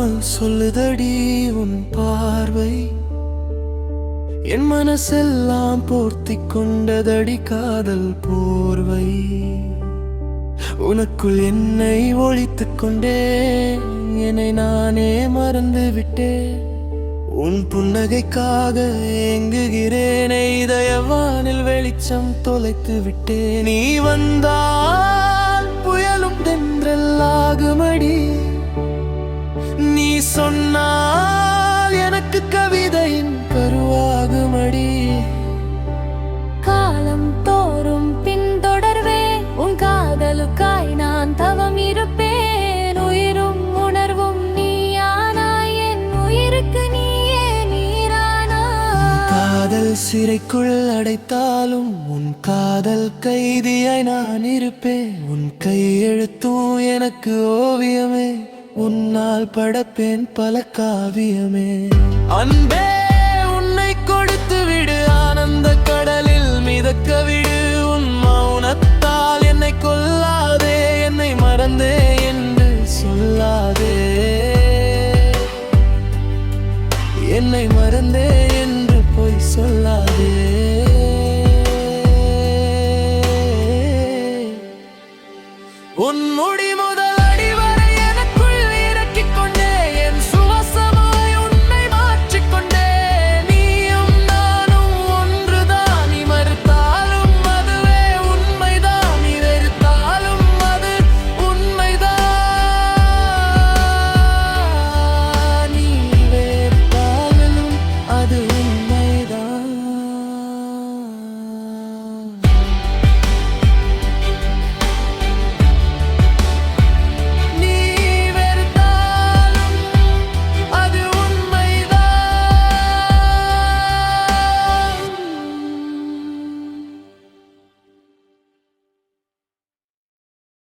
சொல்லாமல் சொல்லுதடி உன் பார்வை. என் மனசெல்லாம் போர்த்தி கொண்டதடி காதல் போர்வை. உனக்குள் என்னை ஒழித்துக் கொண்டே என்னை நானே மறந்து விட்டேன். உன் புன்னகைக்காக ஏங்குகிறேனே, இதயவானில் வெளிச்சம் தொலைத்து விட்டேன். நீ வந்தால் புயலும் தென்றலாகுமடி, நீ சொன்னால் எனக்கு கவிதையின் கருவாகுமடி. காலம் தோறும் பின்தொடர்வே உன் காதலுக்காய் நான் தவம் இருப்பேன். உயிரும் உணர்வும் நீயானாய், என் உயிருக்கு நீயே நீரானாய். காதல் சிறைக்குள் அடைத்தாலும் உன் காதல் கைதியாய் நான் இருப்பேன். உன் கையெழுத்தும் எனக்கு ஓவியமே, உன்னால் படைப்பேன் பல காவியமே. அன்பே